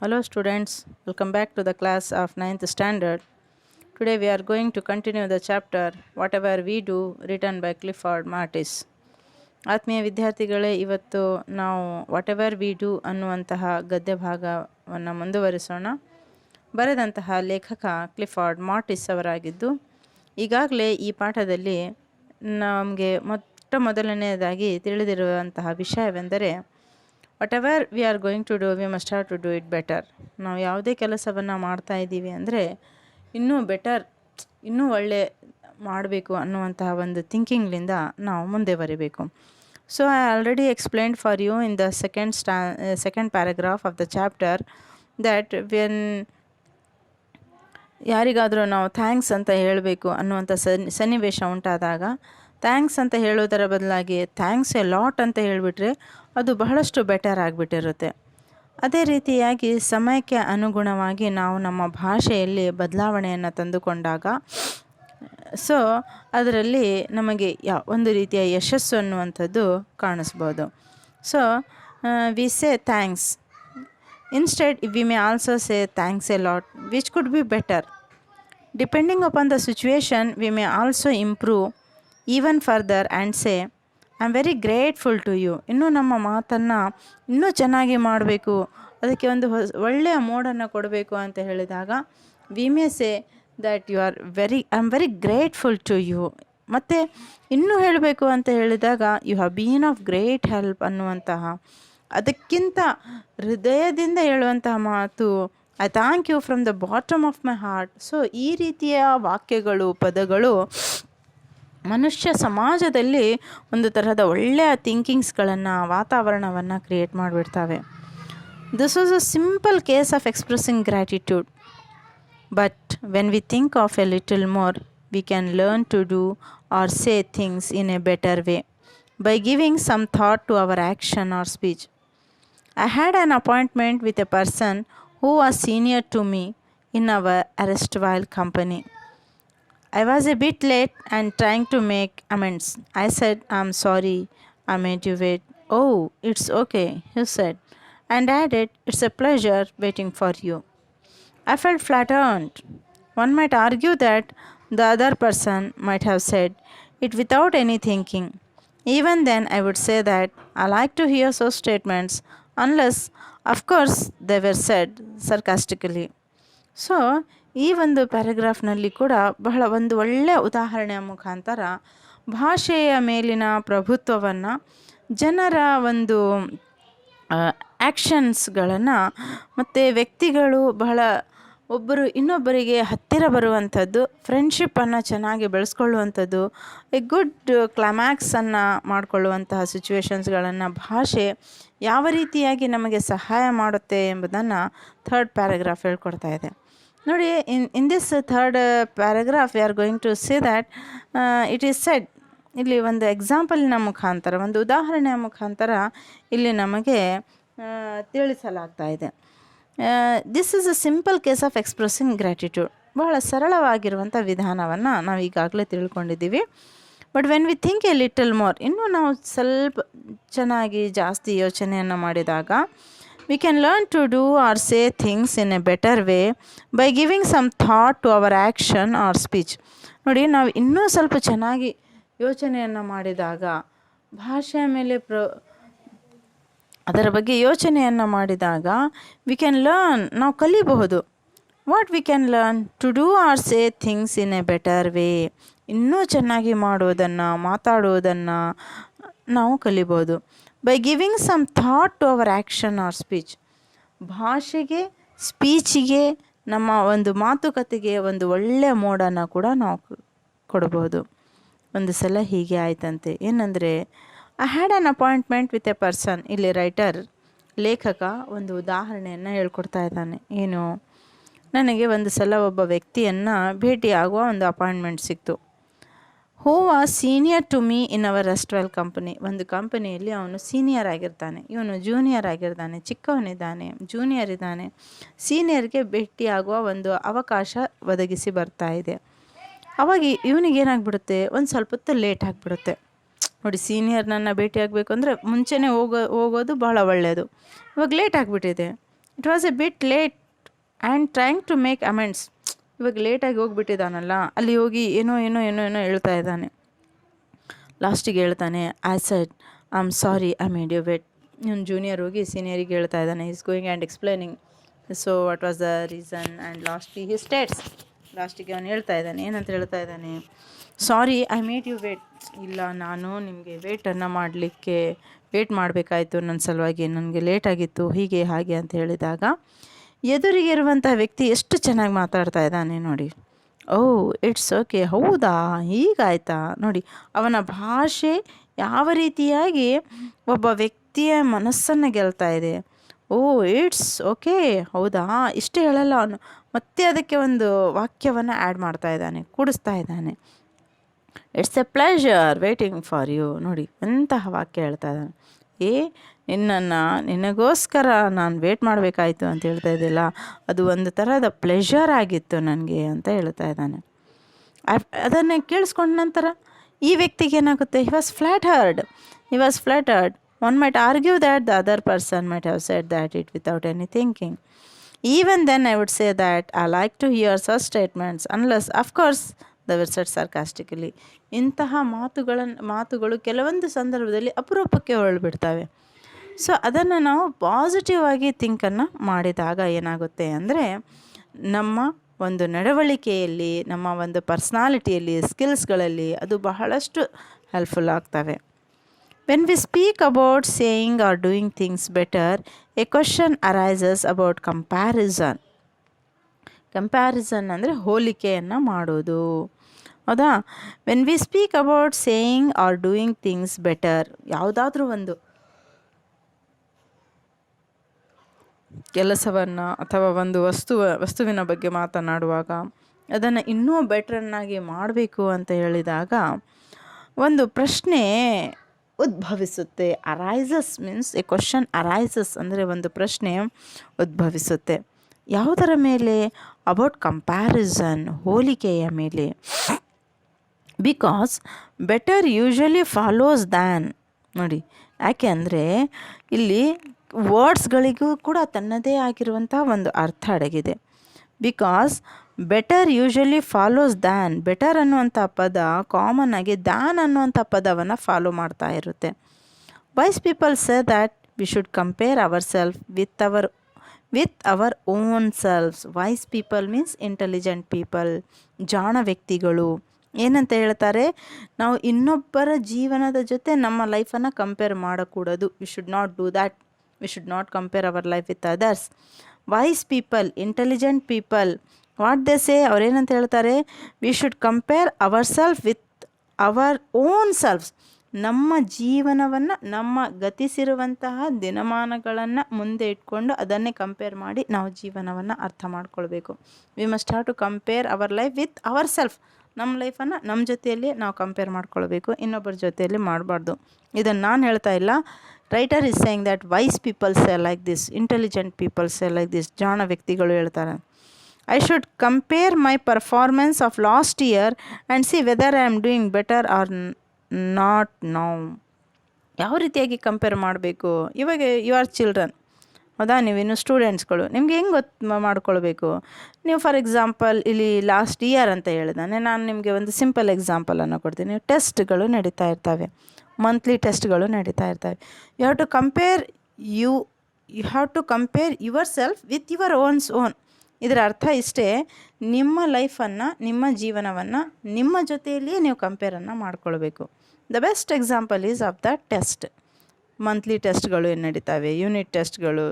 Hello students, welcome back to the class of 9th standard. Today we are going to continue the chapter Whatever We Do written by Clifford Martis. ಆತ್ಮೀಯ ವಿದ್ಯಾರ್ಥಿಗಳೇ, ಇವತ್ತು ನಾವು what ever we do ಅನ್ನುವಂತಹ ಗದ್ಯ ಭಾಗವನ್ನು ಮುಂದುವರಿಸೋಣ. ಬರೆದಂತಹ ಲೇಖಕ ಕ್ಲಿಫಾರ್ಡ್ ಮಾರ್ಟಿಸ್ ಅವರಾಗಿದ್ದು, ಈಗಾಗಲೇ ಈ ಪಾಠದಲ್ಲಿ ನಮಗೆ ಮೊದಲನೆಯದಾಗಿ ತಿಳಿದಿರುವಂತಹ ವಿಷಯವೆಂದರೆ whatever we are going to do we must have to do it better. ನಾವು ಯಾವುದೇ ಕೆಲಸವನ್ನು ಮಾಡ್ತಾ ಇದ್ದೀವಿ ಅಂದರೆ ಇನ್ನೂ ಬೆಟರ್, ಇನ್ನೂ ಒಳ್ಳೆ ಮಾಡಬೇಕು ಅನ್ನುವಂತಹ ಒಂದು ಥಿಂಕಿಂಗ್ಲಿಂದ ನಾವು ಮುಂದೆ ಬರೀಬೇಕು. So I already explained for you in the second paragraph of the chapter that when ಯಾರಿಗಾದರೂ ನಾವು ಥ್ಯಾಂಕ್ಸ್ ಅಂತ ಹೇಳಬೇಕು ಅನ್ನುವಂಥ ಸನ್ನಿವೇಶ ಉಂಟಾದಾಗ ಥ್ಯಾಂಕ್ಸ್ ಅಂತ ಹೇಳೋದರ ಬದಲಾಗಿ ಥ್ಯಾಂಕ್ಸ್ ಎ ಲಾಟ್ ಅಂತ ಹೇಳಿಬಿಟ್ರೆ ಅದು ಬಹಳಷ್ಟು ಬೆಟರ್ ಆಗಿಬಿಟ್ಟಿರುತ್ತೆ. ಅದೇ ರೀತಿಯಾಗಿ ಸಮಯಕ್ಕೆ ಅನುಗುಣವಾಗಿ ನಾವು ನಮ್ಮ ಭಾಷೆಯಲ್ಲಿ ಬದಲಾವಣೆಯನ್ನು ತಂದುಕೊಂಡಾಗ ಸೊ ಅದರಲ್ಲಿ ನಮಗೆ ಒಂದು ರೀತಿಯ ಯಶಸ್ಸು ಅನ್ನುವಂಥದ್ದು ಕಾಣಿಸ್ಬೋದು. So we say thanks instead we may also say thanks a lot which could be better. Depending upon the situation we may also improve even further and say I am very grateful to you. ಇನ್ನೂ ನಮ್ಮ ಮಾತನ್ನು ಇನ್ನೂ ಚೆನ್ನಾಗಿ ಮಾಡಬೇಕು, ಅದಕ್ಕೆ ಒಂದು ಒಳ್ಳೆಯ ಮೋಡನ್ನು ಕೊಡಬೇಕು ಅಂತ ಹೇಳಿದಾಗ we may say that I am very grateful to you. ಮತ್ತು ಇನ್ನೂ ಹೇಳಬೇಕು ಅಂತ ಹೇಳಿದಾಗ you have been of great help ಅನ್ನುವಂತಹ ಅದಕ್ಕಿಂತ ಹೃದಯದಿಂದ ಹೇಳುವಂತಹ ಮಾತು I thank you from the bottom of my heart. So ಈ ರೀತಿಯ ವಾಕ್ಯಗಳು, ಪದಗಳು ಮನುಷ್ಯ ಸಮಾಜದಲ್ಲಿ ಒಂದು ತರಹದ ಒಳ್ಳೆಯ ಥಿಂಕಿಂಗ್ಸ್ಗಳನ್ನು, ವಾತಾವರಣವನ್ನು ಕ್ರಿಯೇಟ್ ಮಾಡಿಬಿಡ್ತವೆ. This was a simple case of expressing gratitude. But when we think of a little more we can learn to do or say things in a better way by giving some thought to our action or speech. I had an appointment with a person who was senior to me in our erstwhile company. I was a bit late and trying to make amends. I said, I'm sorry I made you wait. Oh, it's okay, he said, and added, it's a pleasure waiting for you. I felt flattered. One might argue that the other person might have said it without any thinking. Even then, I would say that I like to hear such statements, unless, of course, they were said sarcastically. So ಈ ಒಂದು ಪ್ಯಾರಾಗ್ರಾಫ್ನಲ್ಲಿ ಕೂಡ ಬಹಳ ಒಂದು ಒಳ್ಳೆಯ ಉದಾಹರಣೆಯ ಮುಖಾಂತರ ಭಾಷೆಯ ಮೇಲಿನ ಪ್ರಭುತ್ವವನ್ನು, ಜನರ ಒಂದು ಆ್ಯಕ್ಷನ್ಸ್ಗಳನ್ನು ಮತ್ತು ವ್ಯಕ್ತಿಗಳು ಬಹಳ ಒಬ್ಬರು ಇನ್ನೊಬ್ಬರಿಗೆ ಹತ್ತಿರ ಬರುವಂಥದ್ದು, ಫ್ರೆಂಡ್ಶಿಪ್ಪನ್ನು ಚೆನ್ನಾಗಿ ಬೆಳೆಸ್ಕೊಳ್ಳುವಂಥದ್ದು, ಎ ಗುಡ್ ಕ್ಲೈಮ್ಯಾಕ್ಸನ್ನು ಮಾಡಿಕೊಳ್ಳುವಂತಹ ಸಿಚುವೇಶನ್ಸ್ಗಳನ್ನು ಭಾಷೆ ಯಾವ ರೀತಿಯಾಗಿ ನಮಗೆ ಸಹಾಯ ಮಾಡುತ್ತೆ ಎಂಬುದನ್ನು ಥರ್ಡ್ ಪ್ಯಾರಾಗ್ರಾಫ್ ಹೇಳ್ಕೊಡ್ತಾ ಇದೆ. ನೋಡಿ, in this third paragraph we are going to say that it is said. ಇಲ್ಲಿ ಒಂದು ಎಕ್ಸಾಂಪಲಿನ ಮುಖಾಂತರ, ಒಂದು ಉದಾಹರಣೆಯ ಮುಖಾಂತರ ಇಲ್ಲಿ ನಮಗೆ ತಿಳಿಸಲಾಗ್ತಾ ಇದೆ. This is a simple case of expressing gratitude. ಬಹಳ ಸರಳವಾಗಿರುವಂಥ ವಿಧಾನವನ್ನು ನಾವು ಈಗಾಗಲೇ ತಿಳ್ಕೊಂಡಿದ್ದೀವಿ. But when we think a little more, ಇನ್ನೂ ನಾವು ಸ್ವಲ್ಪ ಚೆನ್ನಾಗಿ ಜಾಸ್ತಿ ಯೋಚನೆಯನ್ನು ಮಾಡಿದಾಗ we can learn to do or say things in a better way by giving some thought to our action or speech. ನೋಡಿ, ನಾವು ಇನ್ನೂ ಸ್ವಲ್ಪ ಚೆನ್ನಾಗಿ ಯೋಚನೆಯನ್ನು ಮಾಡಿದಾಗ, ಭಾಷೆಯ ಮೇಲೆ ಅದರ ಬಗ್ಗೆ ಯೋಚನೆಯನ್ನು ಮಾಡಿದಾಗ ವಿ ಕ್ಯಾನ್ ಲರ್ನ್, ನಾವು ಕಲಿಬಹುದು. What we can learn to do or say things in a better way. ಇನ್ನೂ ಚೆನ್ನಾಗಿ ಮಾಡೋದನ್ನು, ಮಾತಾಡೋದನ್ನು ನಾವು ಕಲಿಬೋದು. By giving some thought to our action or speech. ಭಾಷೆಗೆ, ಸ್ಪೀಚಿಗೆ, ನಮ್ಮ ಒಂದು ಮಾತುಕತೆಗೆ ಒಂದು ಒಳ್ಳೆಯ ಮೋಡನ್ನು ಕೂಡ ನಾವು ಕೊಡ್ಬೋದು. ಒಂದು ಸಲ ಹೀಗೆ ಆಯ್ತಂತೆ. ಏನಂದರೆ, I had on appointment with A person. ಇಲ್ಲಿ ರೈಟರ್, ಲೇಖಕ ಒಂದು ಉದಾಹರಣೆಯನ್ನು ಹೇಳ್ಕೊಡ್ತಾ ಇದ್ದಾನೆ. ಏನು, ನನಗೆ ಒಂದು ಸಲ ಒಬ್ಬ ವ್ಯಕ್ತಿಯನ್ನು ಭೇಟಿಯಾಗುವ ಒಂದು ಅಪಾಯಿಂಟ್ಮೆಂಟ್ ಸಿಕ್ತು. Who was senior to me in our erstwhile company. ಒಂದು ಕಂಪನಿಯಲ್ಲಿ ಅವನು ಸೀನಿಯರ್ ಆಗಿರ್ತಾನೆ, ಇವನು ಜೂನಿಯರ್ ಆಗಿರ್ತಾನೆ, ಚಿಕ್ಕವನಿದ್ದಾನೆ, ಜೂನಿಯರ್ ಇದ್ದಾನೆ. ಸೀನಿಯರ್ಗೆ ಭೇಟಿಯಾಗುವ ಒಂದು ಅವಕಾಶ ಒದಗಿಸಿ ಬರ್ತಾ ಇದೆ. ಅವಾಗ ಇವನಿಗೇನಾಗ್ಬಿಡುತ್ತೆ, ಒಂದು ಸ್ವಲ್ಪ ಹೊತ್ತು ಲೇಟ್ ಆಗಿಬಿಡುತ್ತೆ. ನೋಡಿ, ಸೀನಿಯರ್ನನ್ನು ಭೇಟಿ ಆಗಬೇಕು ಅಂದರೆ ಮುಂಚೆನೇ ಹೋಗೋದು ಬಹಳ ಒಳ್ಳೆಯದು. ಇವಾಗ ಲೇಟ್ ಆಗಿಬಿಟ್ಟಿದೆ. It was a bit late and trying to make amends. ಇವಾಗ ಲೇಟಾಗಿ ಹೋಗಿಬಿಟ್ಟಿದ್ದಾನಲ್ಲ, ಅಲ್ಲಿ ಹೋಗಿ ಏನೋ ಏನೋ ಏನೋ ಏನೋ ಹೇಳ್ತಾ ಇದ್ದಾನೆ. ಲಾಸ್ಟಿಗೆ ಹೇಳ್ತಾನೆ, I said I am sorry I made you wait. ಇವನು ಜೂನಿಯರ್ ಹೋಗಿ ಸೀನಿಯರಿಗೆ ಹೇಳ್ತಾ ಇದ್ದಾನೆ, is going and explaining so what was the reason and lastly he states. ಲಾಸ್ಟಿಗೆ ಅವನು ಹೇಳ್ತಾ ಇದ್ದಾನೆ, ಏನಂತ ಹೇಳ್ತಾ ಇದ್ದಾನೆ, sorry I made you wait. ಇಲ್ಲ, ನಾನು ನಿಮಗೆ ವೇಟನ್ನು ಮಾಡಲಿಕ್ಕೆ ವೇಟ್ ಮಾಡಬೇಕಾಯ್ತು, ನನ್ನ ಸಲುವಾಗಿ ನನಗೆ ಲೇಟಾಗಿತ್ತು, ಹೀಗೆ ಹಾಗೆ ಅಂತ ಹೇಳಿದಾಗ ಎದುರಿಗೆ ಇರುವಂಥ ವ್ಯಕ್ತಿ ಎಷ್ಟು ಚೆನ್ನಾಗಿ ಮಾತಾಡ್ತಾ ಇದ್ದಾನೆ ನೋಡಿ. ಓಹ್ ಇಟ್ಸ್ ಓಕೆ, ಹೌದಾ ಹೀಗಾಯ್ತಾ ನೋಡಿ. ಅವನ ಭಾಷೆ ಯಾವ ರೀತಿಯಾಗಿ ಒಬ್ಬ ವ್ಯಕ್ತಿಯ ಮನಸ್ಸನ್ನು ಗೆಲ್ತಾ ಇದೆ. ಓಹ್ ಇಟ್ಸ್ ಓಕೆ, ಹೌದಾ, ಇಷ್ಟೇ ಹೇಳಲ್ಲ ಅವನು, ಮತ್ತೆ ಅದಕ್ಕೆ ಒಂದು ವಾಕ್ಯವನ್ನು ಆ್ಯಡ್ ಮಾಡ್ತಾ ಇದ್ದಾನೆ, ಕೂಡಿಸ್ತಾ ಇದ್ದಾನೆ. It's a pleasure waiting for you. ನೋಡಿ ಎಂತಹ ವಾಕ್ಯ ಹೇಳ್ತಾ ಇದ್ದಾನೆ. ನಿನಗೋಸ್ಕರ ನಾನು ವೇಟ್ ಮಾಡಬೇಕಾಯ್ತು ಅಂತ ಹೇಳ್ತಾ ಇದ್ದಿಲ್ಲ, ಅದು ಒಂದು ಥರದ ಪ್ಲೆಷರ್ ಆಗಿತ್ತು ನನಗೆ ಅಂತ ಹೇಳ್ತಾ ಇದ್ದಾನೆ. ಅದನ್ನು ಕೇಳಿಸ್ಕೊಂಡ ನಂತರ ಈ ವ್ಯಕ್ತಿಗೆ ಏನಾಗುತ್ತೆ, he was flattered. One might argue that the other person might have said that it without any thinking. Even then I would say that I like to hear such statements unless of course they were said sarcastically. ಇಂತಹ ಮಾತುಗಳು ಕೆಲವೊಂದು ಸಂದರ್ಭದಲ್ಲಿ ಅಪರೂಪಕ್ಕೆ ಹೊರಳ್ಬಿಡ್ತವೆ. So ಅದನ್ನು ನಾವು positive ಆಗಿ ಥಿಂಕನ್ನು ಮಾಡಿದಾಗ ಏನಾಗುತ್ತೆ ಅಂದರೆ, ನಮ್ಮ ಒಂದು ನಡವಳಿಕೆಯಲ್ಲಿ, ನಮ್ಮ ಒಂದು ಪರ್ಸ್ನಾಲಿಟಿಯಲ್ಲಿ, ಸ್ಕಿಲ್ಸ್ಗಳಲ್ಲಿ ಅದು ಬಹಳಷ್ಟು ಹೆಲ್ಪ್ಫುಲ್ ಆಗ್ತವೆ. When we speak about saying are doing things better, A question arises about comparison ಅಂದರೆ ಹೋಲಿಕೆಯನ್ನು ಮಾಡೋದು. ಹೌದಾ? When we speak about saying are doing things better, ಯಾವುದಾದ್ರೂ ಒಂದು ಕೆಲಸವನ್ನು ಅಥವಾ ಒಂದು ವಸ್ತುವಿನ ಬಗ್ಗೆ ಮಾತನಾಡುವಾಗ ಅದನ್ನು ಇನ್ನೂ ಬೆಟ್ರನ್ನಾಗಿ ಮಾಡಬೇಕು ಅಂತ ಹೇಳಿದಾಗ ಒಂದು ಪ್ರಶ್ನೆ ಉದ್ಭವಿಸುತ್ತೆ. Arises means a question arises ಅಂದರೆ ಒಂದು ಪ್ರಶ್ನೆ ಉದ್ಭವಿಸುತ್ತೆ. ಯಾವುದರ ಮೇಲೆ? ಅಬೌಟ್ ಕಂಪ್ಯಾರಿಸನ್, ಹೋಲಿಕೆಯ ಮೇಲೆ. Because better usually follows than. ನೋಡಿ, ಯಾಕೆ ಅಂದರೆ ಇಲ್ಲಿ ವರ್ಡ್ಸ್ಗಳಿಗೂ ಕೂಡ ತನ್ನದೇ ಆಗಿರುವಂಥ ಒಂದು ಅರ್ಥ ಅಡಗಿದೆ. Because better usually follows than. Better ಅನ್ನುವಂಥ ಪದ ಕಾಮನ್ ಆಗಿ ದ್ಯಾನ್ ಅನ್ನುವಂಥ ಪದವನ್ನು ಫಾಲೋ ಮಾಡ್ತಾ ಇರುತ್ತೆ. Wise people say that we should compare our self with our own selfs. Wise people means intelligent people, ಜಾಣ ವ್ಯಕ್ತಿಗಳು. ಏನಂತ ಹೇಳ್ತಾರೆ, ನಾವು ಇನ್ನೊಬ್ಬರ ಜೀವನದ ಜೊತೆ ನಮ್ಮ ಲೈಫನ್ನು ಕಂಪೇರ್ ಮಾಡಕೂಡದು. We should not do that. We should not compare our life with others. Wise people, intelligent people, what they say, ಅವ್ರೇನಂತ ಹೇಳ್ತಾರೆ, we should compare our self with our own selfs. ನಮ್ಮ ಜೀವನವನ್ನು, ನಮ್ಮ ಗತಿಸಿರುವಂತಹ ದಿನಮಾನಗಳನ್ನು ಮುಂದೆ ಇಟ್ಕೊಂಡು ಅದನ್ನೇ ಕಂಪೇರ್ ಮಾಡಿ ನಾವು ಜೀವನವನ್ನು ಅರ್ಥ ಮಾಡ್ಕೊಳ್ಬೇಕು. We must have to compare our life with our self. ನಮ್ಮ ಲೈಫನ್ನು ನಮ್ಮ ಜೊತೆಯಲ್ಲಿ ನಾವು ಕಂಪೇರ್ ಮಾಡ್ಕೊಳ್ಬೇಕು, ಇನ್ನೊಬ್ಬರ ಜೊತೆಯಲ್ಲಿ ಮಾಡಬಾರ್ದು. ಇದನ್ನು ನಾನು ಹೇಳ್ತಾ ಇಲ್ಲ. Writer is saying that wise people say like this, intelligent people say like this. ಜಾಣ ವ್ಯಕ್ತಿಗಳು ಹೇಳ್ತಾರೆ, I should compare my performance of last year and see whether I am doing better or not now. ಯಾವ ರೀತಿಯಾಗಿ compare ಮಾಡಬೇಕು? ಇವಾಗ you are children, ಹೌದಾ? ನೀವಿನ್ನು ಸ್ಟೂಡೆಂಟ್ಸ್ಗಳು, ನಿಮ್ಗೆ ಹೆಂಗೆ ಮಾಡ್ಕೊಳ್ಬೇಕು? ನೀವು ಫಾರ್ ಎಕ್ಸಾಂಪಲ್ ಇಲ್ಲಿ ಲಾಸ್ಟ್ ಇಯರ್ ಅಂತ ಹೇಳಿದಾನೆ, ನಾನು ನಿಮಗೆ ಒಂದು ಸಿಂಪಲ್ ಎಕ್ಸಾಂಪಲನ್ನು ಕೊಡ್ತೀನಿ. ಟೆಸ್ಟ್ಗಳು ನಡೀತಾ ಇರ್ತವೆ, ಮಂತ್ಲಿ ಟೆಸ್ಟ್ಗಳು ನಡೀತಾ ಇರ್ತವೆ. You have to compare your self with your own. ಇದರ ಅರ್ಥ ಇಷ್ಟೇ, ನಿಮ್ಮ ಲೈಫನ್ನು, ನಿಮ್ಮ ಜೀವನವನ್ನು ನಿಮ್ಮ ಜೊತೆಯಲ್ಲಿಯೇ ನೀವು ಕಂಪೇರನ್ನು ಮಾಡ್ಕೊಳ್ಬೇಕು. The best example is of the test. Monthly ಟೆಸ್ಟ್ಗಳು ಏನು ನಡೀತಾವೆ, ಯೂನಿಟ್ ಟೆಸ್ಟ್ಗಳು.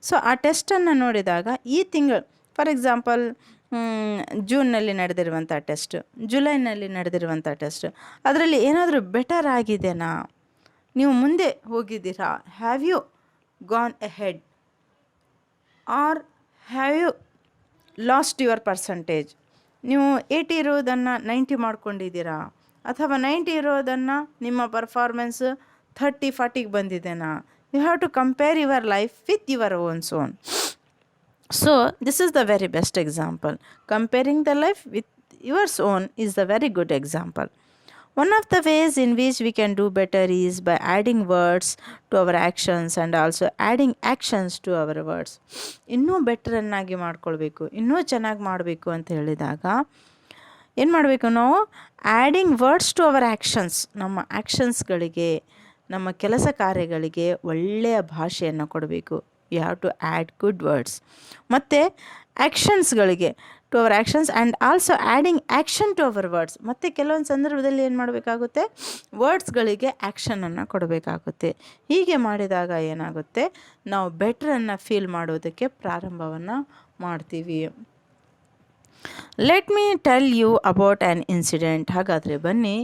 ಸೊ ಆ ಟೆಸ್ಟನ್ನು ನೋಡಿದಾಗ ಈ ತಿಂಗಳು ಫಾರ್ ಎಕ್ಸಾಂಪಲ್ ಜೂನ್ನಲ್ಲಿ ನಡೆದಿರುವಂಥ ಟೆಸ್ಟ್, ಜುಲೈನಲ್ಲಿ ನಡೆದಿರುವಂಥ ಟೆಸ್ಟ್, ಅದರಲ್ಲಿ ಏನಾದರೂ ಬೆಟರ್ ಆಗಿದೆನಾ? ನೀವು ಮುಂದೆ ಹೋಗಿದ್ದೀರಾ? Have you gone ahead or have you lost your percentage? ನೀವು 80 ಇರೋದನ್ನು 90 ಮಾಡ್ಕೊಂಡಿದ್ದೀರಾ? ಅಥವಾ 90 ಇರೋದನ್ನು ನಿಮ್ಮ ಪರ್ಫಾರ್ಮೆನ್ಸ್ 30-40ಗೆ ಬಂದಿದೆನಾ? You have to compare your life with your own. So this is the very best example. Comparing the life with yours own is the very good example. One of the ways in which we can do better is by adding words to our actions and also adding actions to our words. ಇನ್ನೂ ಬೆಟರನ್ನಾಗಿ ಮಾಡ್ಕೊಳ್ಬೇಕು, ಇನ್ನೂ ಚೆನ್ನಾಗಿ ಮಾಡಬೇಕು ಅಂತ ಹೇಳಿದಾಗ ಏನು ಮಾಡಬೇಕು ನಾವು? Adding words to our actions, ನಮ್ಮ ಆ್ಯಕ್ಷನ್ಸ್ಗಳಿಗೆ, ನಮ್ಮ ಕೆಲಸ ಕಾರ್ಯಗಳಿಗೆ ಒಳ್ಳೆಯ ಭಾಷೆಯನ್ನು ಕೊಡಬೇಕು. You have to add good words. ಮತ್ತು ಆ್ಯಕ್ಷನ್ಸ್ಗಳಿಗೆ to our actions and also adding action to our words. ಮತ್ತು ಕೆಲವೊಂದು ಸಂದರ್ಭದಲ್ಲಿ ಏನು ಮಾಡಬೇಕಾಗುತ್ತೆ? ವರ್ಡ್ಸ್ಗಳಿಗೆ ಆ್ಯಕ್ಷನನ್ನು ಕೊಡಬೇಕಾಗುತ್ತೆ. ಹೀಗೆ ಮಾಡಿದಾಗ ಏನಾಗುತ್ತೆ? ನಾವು ಬೆಟ್ರನ್ನು ಫೀಲ್ ಮಾಡೋದಕ್ಕೆ ಪ್ರಾರಂಭವನ್ನು ಮಾಡ್ತೀವಿ. Let me tell you about an incident. ಹಾಗಾದರೆ ಬನ್ನಿ,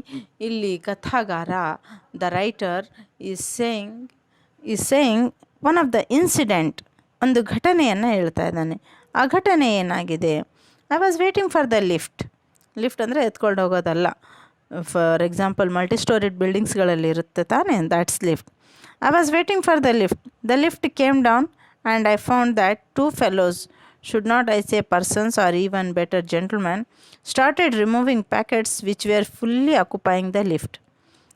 ಇಲ್ಲಿ ಕಥಾಗಾರ the writer is saying one of the incident, ಒಂದು ಘಟನೆಯನ್ನು ಹೇಳ್ತಾ ಇದ್ದಾನೆ. ಆ ಘಟನೆ ಏನಾಗಿದೆ? I was waiting for the lift. Lift ಅಂದರೆ ಎತ್ಕೊಂಡು ಹೋಗೋದಲ್ಲ. ಫಾರ್ ಎಕ್ಸಾಂಪಲ್ ಮಲ್ಟಿ ಸ್ಟೋರಿಡ್ ಬಿಲ್ಡಿಂಗ್ಸ್ಗಳಲ್ಲಿ ಇರುತ್ತೆ ತಾನೇ, that's lift. I was waiting for the lift. The lift came down and I found that 2 fellows, should not I say persons or even better gentlemen, started removing packets which were fully occupying the lift.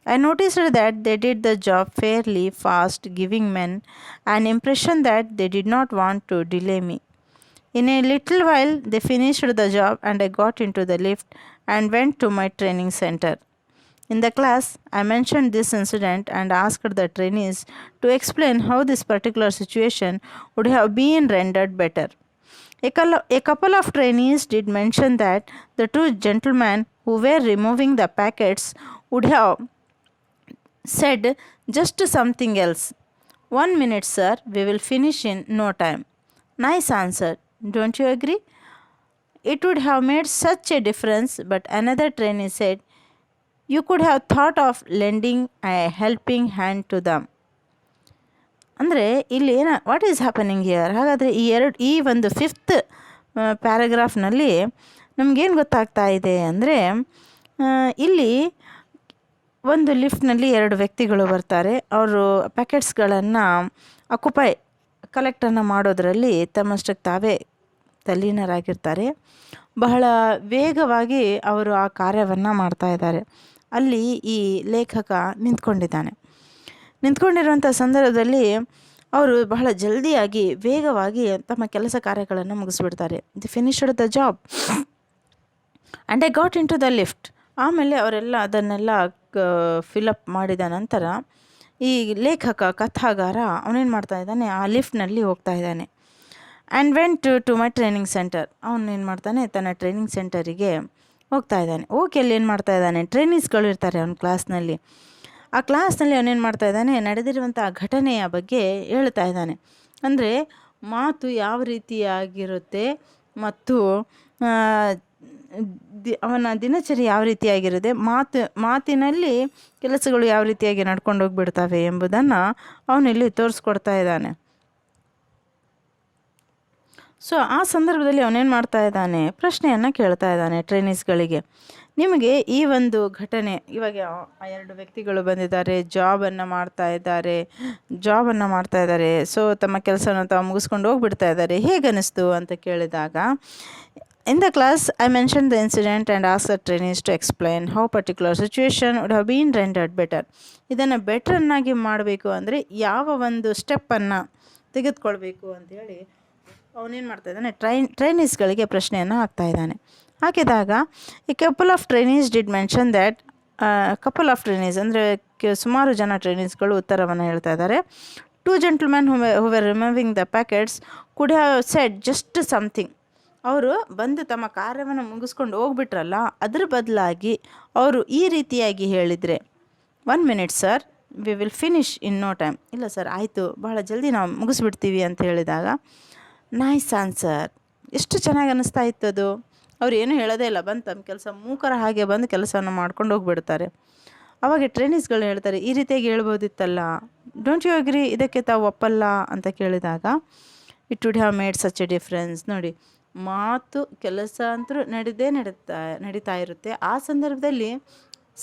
I noticed that they did the job fairly fast, giving men an impression that they did not want to delay me. In a little while, they finished the job and I got into the lift and went to my training center. In the class, I mentioned this incident and asked the trainees to explain how this particular situation would have been rendered better. A couple of trainees did mention that the 2 gentlemen who were removing the packets would have said just something else. 1 minute, sir, we will finish in no time. Nice answer, don't you agree? It would have made such a difference, but another trainee said, you could have thought of lending a helping hand to them. ಅಂದರೆ ಇಲ್ಲಿ what is happening here? ಹಾಗಾದರೆ ಈ ಒಂದು 5th ಪ್ಯಾರಾಗ್ರಾಫ್ನಲ್ಲಿ ನಮಗೇನು ಗೊತ್ತಾಗ್ತಾ ಇದೆ ಅಂದರೆ, ಇಲ್ಲಿ ಒಂದು ಲಿಫ್ಟ್ನಲ್ಲಿ 2 ವ್ಯಕ್ತಿಗಳು ಬರ್ತಾರೆ. ಅವರು ಪ್ಯಾಕೆಟ್ಸ್ಗಳನ್ನು ಕಲೆಕ್ಟನ್ನು ಮಾಡೋದರಲ್ಲಿ ತಮ್ಮಷ್ಟಕ್ಕೆ ತಾವೇ ತಲ್ಲೀನರಾಗಿರ್ತಾರೆ. ಬಹಳ ವೇಗವಾಗಿ ಅವರು ಆ ಕಾರ್ಯವನ್ನು ಮಾಡ್ತಾ ಇದ್ದಾರೆ. ಅಲ್ಲಿ ಈ ಲೇಖಕ ನಿಂತ್ಕೊಂಡಿರುವಂಥ ಸಂದರ್ಭದಲ್ಲಿ ಅವರು ಬಹಳ ಜಲ್ದಿಯಾಗಿ ವೇಗವಾಗಿ ತಮ್ಮ ಕೆಲಸ ಕಾರ್ಯಗಳನ್ನು ಮುಗಿಸ್ಬಿಡ್ತಾರೆ. They finished the job and I got in to the lift. ಆಮೇಲೆ ಅವರೆಲ್ಲ ಅದನ್ನೆಲ್ಲ ಫಿಲಪ್ ಮಾಡಿದ ನಂತರ ಈ ಕಥಾಗಾರ ಅವನೇನು ಮಾಡ್ತಾ ಇದ್ದಾನೆ? ಆ ಲಿಫ್ಟ್ನಲ್ಲಿ ಹೋಗ್ತಾ ಇದ್ದಾನೆ. And went to my training centre. ಅವನೇನು ಮಾಡ್ತಾನೆ? ತನ್ನ ಟ್ರೈನಿಂಗ್ ಸೆಂಟರಿಗೆ ಹೋಗ್ತಾ ಇದ್ದಾನೆ. ಹೋಗಿ ಅಲ್ಲಿ ಏನು ಮಾಡ್ತಾ ಇದ್ದಾನೆ? ಟ್ರೈನೀಸ್ಗಳು ಇರ್ತಾರೆ ಅವನ ಕ್ಲಾಸ್ನಲ್ಲಿ. ಆ ಕ್ಲಾಸ್ನಲ್ಲಿ ಅವನೇನು ಮಾಡ್ತಾ ಇದ್ದಾನೆ? ನಡೆದಿರುವಂಥ ಘಟನೆಯ ಬಗ್ಗೆ ಹೇಳ್ತಾ ಇದ್ದಾನೆ. ಅಂದರೆ ಮಾತು ಯಾವ ರೀತಿಯಾಗಿರುತ್ತೆ ಮತ್ತು ಅವನ ದಿನಚರಿ ಯಾವ ರೀತಿಯಾಗಿರುತ್ತೆ, ಮಾತಿನಲ್ಲಿ ಕೆಲಸಗಳು ಯಾವ ರೀತಿಯಾಗಿ ನಡ್ಕೊಂಡು ಹೋಗ್ಬಿಡ್ತವೆ ಎಂಬುದನ್ನು ಅವನಿಲ್ಲಿ ತೋರಿಸ್ಕೊಡ್ತಾ ಇದ್ದಾನೆ. ಸೊ ಆ ಸಂದರ್ಭದಲ್ಲಿ ಅವನೇನು ಮಾಡ್ತಾ ಇದ್ದಾನೆ? ಪ್ರಶ್ನೆಯನ್ನು ಕೇಳ್ತಾ ಇದ್ದಾನೆ ಟ್ರೈನೀಸ್ಗಳಿಗೆ. ನಿಮಗೆ ಈ ಒಂದು ಘಟನೆ, ಇವಾಗ ಆ 2 ವ್ಯಕ್ತಿಗಳು ಬಂದಿದ್ದಾರೆ, ಜಾಬನ್ನು ಮಾಡ್ತಾ ಇದ್ದಾರೆ. ಸೊ ತಮ್ಮ ಕೆಲಸವನ್ನು ತಾವು ಮುಗಿಸ್ಕೊಂಡು ಹೋಗ್ಬಿಡ್ತಾ ಇದ್ದಾರೆ, ಹೇಗನ್ನಿಸ್ತು ಅಂತ ಕೇಳಿದಾಗ, in the class I mention the incident and ask the trainees to explain how particular situation would have been rendered better. ಇದನ್ನು ಬೆಟ್ರನ್ನಾಗಿ ಮಾಡಬೇಕು ಅಂದರೆ ಯಾವ ಒಂದು ಸ್ಟೆಪ್ಪನ್ನು ತೆಗೆದುಕೊಳ್ಬೇಕು ಅಂಥೇಳಿ ಅವನೇನು ಮಾಡ್ತಾ ಇದ್ದಾನೆ? ಟ್ರೈನೀಸ್ಗಳಿಗೆ ಪ್ರಶ್ನೆಯನ್ನು ಹಾಕ್ತಾ ಇದ್ದಾನೆ. ಹಾಕಿದಾಗ ಈ couple of trainees did mention that, couple of trainees ಅಂದರೆ ಸುಮಾರು ಜನ ಟ್ರೈನೀಸ್ಗಳು ಉತ್ತರವನ್ನು ಹೇಳ್ತಾ ಇದ್ದಾರೆ. 2 gentlemen who were removing the packets could have said just something. ಅವರು ಬಂದು ತಮ್ಮ ಕಾರ್ಯವನ್ನು ಮುಗಿಸ್ಕೊಂಡು ಹೋಗ್ಬಿಟ್ರಲ್ಲ, ಅದ್ರ ಬದಲಾಗಿ ಅವರು ಈ ರೀತಿಯಾಗಿ ಹೇಳಿದರೆ, 1 minute sir, we will finish in no time. ಇಲ್ಲ ಸರ್, ಆಯಿತು, ಬಹಳ ಜಲ್ದಿ ನಾವು ಮುಗಿಸ್ಬಿಡ್ತೀವಿ ಅಂತ ಹೇಳಿದಾಗ, ನೈಸ್ ಆನ್ಸರ್, ಎಷ್ಟು ಚೆನ್ನಾಗಿ ಅನ್ನಿಸ್ತಾ ಇತ್ತು ಅದು. ಅವ್ರು ಏನೂ ಹೇಳೋದೇ ಇಲ್ಲ, ಬಂದು ತಮ್ಮ ಕೆಲಸ ಮೂಕರ ಹಾಗೆ ಬಂದು ಕೆಲಸವನ್ನು ಮಾಡ್ಕೊಂಡು ಹೋಗ್ಬಿಡ್ತಾರೆ. ಅವಾಗ ಟ್ರೈನೀಸ್ಗಳು ಹೇಳ್ತಾರೆ, ಈ ರೀತಿಯಾಗಿ ಹೇಳ್ಬೋದಿತ್ತಲ್ಲ, ಡೋಂಟ್ ಯು ಅಗ್ರಿ, ಇದಕ್ಕೆ ತಾವು ಒಪ್ಪಲ್ಲ ಅಂತ ಕೇಳಿದಾಗ, it would have made such a difference. ನೋಡಿ, ಮಾತು ಕೆಲಸ ಅಂತೂ ನಡೀತಾ ಇರುತ್ತೆ. ಆ ಸಂದರ್ಭದಲ್ಲಿ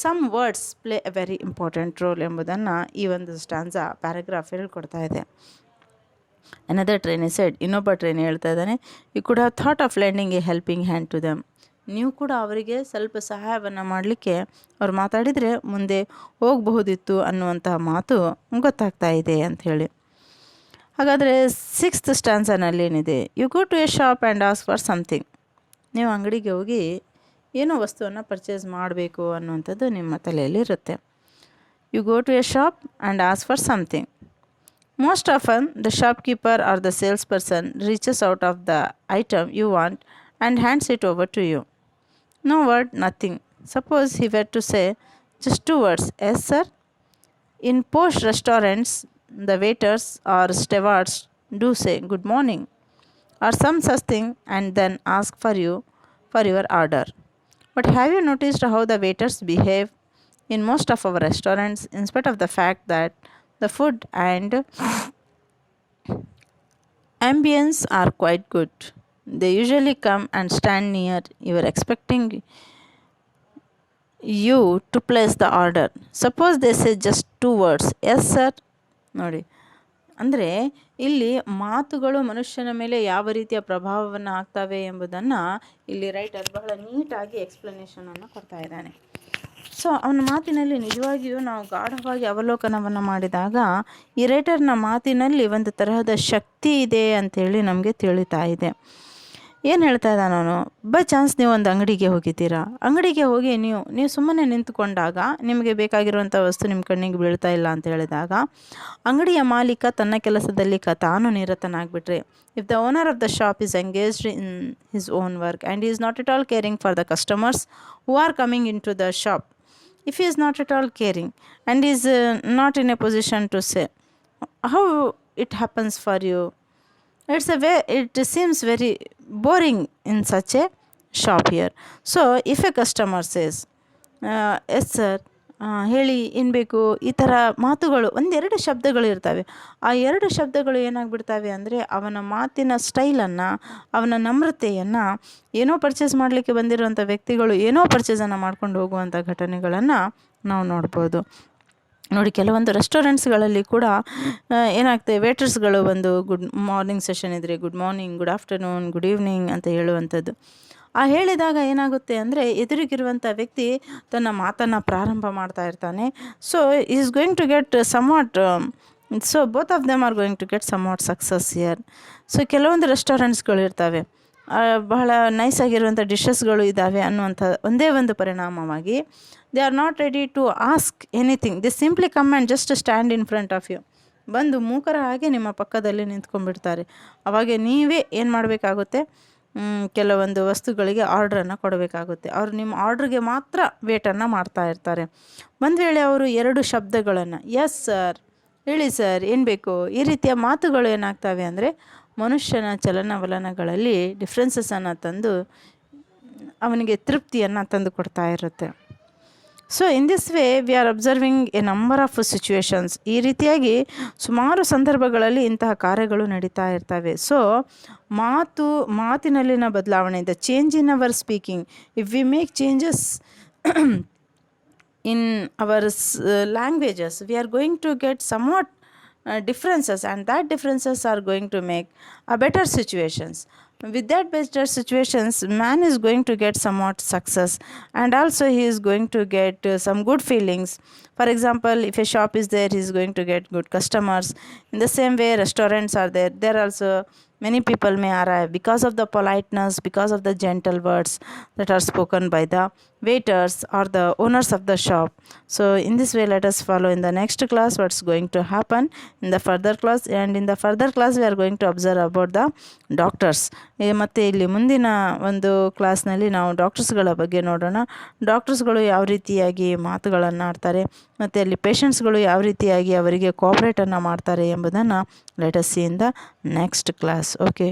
some words play a very important role ಎಂಬುದನ್ನು ಈ ಒಂದು ಸ್ಟಾನ್ಸಾ ಪ್ಯಾರಾಗ್ರಾಫ್ ಹೇಳ್ಕೊಡ್ತಾ ಇದೆ. ಅನದರ್ ಟ್ರೈನಿ ಸೆಡ್, ಇನ್ನೊಬ್ಬ ಟ್ರೈನಿ ಹೇಳ್ತಾ ಇದ್ದಾನೆ, you could have thought of lending a helping hand to them. ನೀವು ಕೂಡ ಅವರಿಗೆ ಸ್ವಲ್ಪ ಸಹಾಯವನ್ನು ಮಾಡಲಿಕ್ಕೆ ಅವ್ರು ಮಾತಾಡಿದರೆ ಮುಂದೆ ಹೋಗಬಹುದಿತ್ತು ಅನ್ನುವಂತಹ ಮಾತು ಗೊತ್ತಾಗ್ತಾ ಇದೆ ಅಂಥೇಳಿ. ಹಾಗಾದರೆ 6th ಸ್ಟ್ಯಾನ್ಸನಲ್ಲಿ ಏನಿದೆ, you go to a shop and ask for something. ನೀವು ಅಂಗಡಿಗೆ ಹೋಗಿ ಏನೋ ವಸ್ತುವನ್ನು ಪರ್ಚೇಸ್ ಮಾಡಬೇಕು ಅನ್ನುವಂಥದ್ದು ನಿಮ್ಮ ತಲೆಯಲ್ಲಿರುತ್ತೆ. You go to a shop and ask for something. Most often the shopkeeper or the sales person reaches out of the item you want and hands it over to you. No word, nothing. Suppose he were to say just 2 words, yes sir. In posh restaurants, the waiters or stewards do say good morning or some such thing and then ask for your order. But have you noticed how the waiters behave in most of our restaurants, in spite of the fact that the food and ambience are quite good? They usually come and stand near you expecting you to place the order. Suppose they say just 2 words, yes sir. ನೋಡಿ, ಅಂದರೆ ಇಲ್ಲಿ ಮಾತುಗಳು ಮನುಷ್ಯನ ಮೇಲೆ ಯಾವ ರೀತಿಯ ಪ್ರಭಾವವನ್ನು ಆಗ್ತವೆ ಎಂಬುದನ್ನು ಇಲ್ಲಿ ರೈಟರ್ ಬಹಳ ನೀಟಾಗಿ ಎಕ್ಸ್ಪ್ಲನೇಷನನ್ನು ಕೊಡ್ತಾ ಇದ್ದಾನೆ. ಸೊ ಅವನ ಮಾತಿನಲ್ಲಿ ನಿಜವಾಗಿಯೂ ನಾವು ಗಾಢವಾಗಿ ಅವಲೋಕನವನ್ನು ಮಾಡಿದಾಗ ಈ ರೈಟರ್ನ ಮಾತಿನಲ್ಲಿ ಒಂದು ತರಹದ ಶಕ್ತಿ ಇದೆ ಅಂಥೇಳಿ ನಮಗೆ ತಿಳಿತಾ ಇದೆ. ಏನು ಹೇಳ್ತಾ ಇದ್ದಾನೆ ಅವನು, ಬೈ ಚಾನ್ಸ್ ನೀವು ಒಂದು ಅಂಗಡಿಗೆ ಹೋಗಿದ್ದೀರಾ, ಅಂಗಡಿಗೆ ಹೋಗಿ ನೀವು ಸುಮ್ಮನೆ ನಿಂತುಕೊಂಡಾಗ ನಿಮಗೆ ಬೇಕಾಗಿರುವಂಥ ವಸ್ತು ನಿಮ್ಮ ಕಣ್ಣಿಗೆ ಬೀಳ್ತಾ ಇಲ್ಲ ಅಂತ ಹೇಳಿದಾಗ ಅಂಗಡಿಯ ಮಾಲೀಕ ತನ್ನ ಕೆಲಸದಲ್ಲಿ ತಾನು ನಿರತನಾಗ್ಬಿಟ್ರೆ, if the owner of the shop is engaged in his own work and is not at all caring for the customers who are coming in to the shop, if he is not at all caring and is not in a position to say how it happens for you, it seems very boring in such a shop here. So if a customer says yes sir, ಹೇಳಿ ಏನು ಬೇಕು, ಈ ಥರ ಮಾತುಗಳು 1-2 ಶಬ್ದಗಳು ಇರ್ತವೆ. ಆ 2 ಶಬ್ದಗಳು ಏನಾಗ್ಬಿಡ್ತವೆ ಅಂದರೆ ಅವನ ಮಾತಿನ ಸ್ಟೈಲನ್ನು, ಅವನ ನಮ್ರತೆಯನ್ನು, ಏನೋ ಪರ್ಚೇಸ್ ಮಾಡಲಿಕ್ಕೆ ಬಂದಿರುವಂಥ ವ್ಯಕ್ತಿಗಳು ಏನೋ ಪರ್ಚೇಸನ್ನು ಮಾಡ್ಕೊಂಡು ಹೋಗುವಂಥ ಘಟನೆಗಳನ್ನು ನಾವು ನೋಡ್ಬೋದು. ನೋಡಿ, ಕೆಲವೊಂದು ರೆಸ್ಟೋರೆಂಟ್ಸ್ಗಳಲ್ಲಿ ಕೂಡ ಏನಾಗ್ತದೆ, ವೇಟರ್ಸ್ಗಳು ಬಂದು ಗುಡ್ ಮಾರ್ನಿಂಗ್ ಸೆಷನ್ ಇದ್ದರೆ good morning, good afternoon, good evening ಅಂತ ಹೇಳುವಂಥದ್ದು. ಆ ಹೇಳಿದಾಗ ಏನಾಗುತ್ತೆ ಅಂದರೆ ಎದುರಿಗಿರುವಂಥ ವ್ಯಕ್ತಿ ತನ್ನ ಮಾತನ್ನು ಪ್ರಾರಂಭ ಮಾಡ್ತಾ ಇರ್ತಾನೆ. So is going to get somewhat, so both of them are going to get somewhat success here. So ಕೆಲವೊಂದು ರೆಸ್ಟೋರೆಂಟ್ಸ್ಗಳು ಇರ್ತವೆ, ಬಹಳ ನೈಸಾಗಿರುವಂಥ ಡಿಶಸ್ಗಳು ಇದ್ದಾವೆ ಅನ್ನುವಂಥ ಒಂದೇ ಒಂದು ಪರಿಣಾಮವಾಗಿ they are not ready to ask anything, they simply come and just stand in front of you. ಬಂದು ಮೂಕರ ಹಾಗೆ ನಿಮ್ಮ ಪಕ್ಕದಲ್ಲಿ ನಿಂತ್ಕೊಂಡ್ಬಿಡ್ತಾರೆ. ಅವಾಗ ನೀವೇ ಏನು ಮಾಡಬೇಕಾಗುತ್ತೆ, ಕೆಲವೊಂದು ವಸ್ತುಗಳಿಗೆ ಆರ್ಡ್ರನ್ನು ಕೊಡಬೇಕಾಗುತ್ತೆ. ಅವರು ನಿಮ್ಮ ಆರ್ಡ್ರಿಗೆ ಮಾತ್ರ ವೇಟನ್ನು ಮಾಡ್ತಾ ಇರ್ತಾರೆ. ಒಂದು ವೇಳೆ ಅವರು 2 ಶಬ್ದಗಳನ್ನು ಎಸ್ ಸರ್, ಹೇಳಿ ಸರ್, ಏನು ಬೇಕು, ಈ ರೀತಿಯ ಮಾತುಗಳು ಏನಾಗ್ತವೆ ಅಂದರೆ ಮನುಷ್ಯನ ಚಲನವಲನಗಳಲ್ಲಿ ಡಿಫ್ರೆನ್ಸಸನ್ನು ತಂದು ಅವನಿಗೆ ತೃಪ್ತಿಯನ್ನು ತಂದು ಕೊಡ್ತಾ ಇರುತ್ತೆ. So in this way we are observing A number of situations. ಈ ರೀತಿಯಾಗಿ ಸುಮಾರು ಸಂದರ್ಭಗಳಲ್ಲಿ ಇಂತಹ ಕಾರ್ಯಗಳು ನಡೀತಾ ಇರ್ತವೆ. ಸೊ ಮಾತಿನಲ್ಲಿನ ಬದಲಾವಣೆ, the change in our speaking, if we make changes in our languages, we are going to get somewhat differences, and that differences are going to make a better situations. With that better situations, man is going to get somewhat success, and also he is going to get some good feelings. For example, if a shop is there, he is going to get good customers. In the same way, restaurants are there also many people may arrive because of the politeness, because of the gentle words that are spoken by the waiters or the owners of the shop. So in this way, let us follow in the next class what's going to happen in the further class. And in the further class we are going to observe about the doctors. ಮತ್ತು ಇಲ್ಲಿ ಮುಂದಿನ ಒಂದು ಕ್ಲಾಸ್ನಲ್ಲಿ ನಾವು ಡಾಕ್ಟರ್ಸ್ಗಳ ಬಗ್ಗೆ ನೋಡೋಣ. ಡಾಕ್ಟರ್ಸ್ಗಳು ಯಾವ ರೀತಿಯಾಗಿ ಮಾತುಗಳನ್ನು ಆಡ್ತಾರೆ ಮತ್ತು ಅಲ್ಲಿ ಪೇಷಂಟ್ಸ್ಗಳು ಯಾವ ರೀತಿಯಾಗಿ ಅವರಿಗೆ ಕೋಆಪ್ರೇಟನ್ನು ಮಾಡ್ತಾರೆ ಎಂಬುದನ್ನು let us see in the next class. Okay.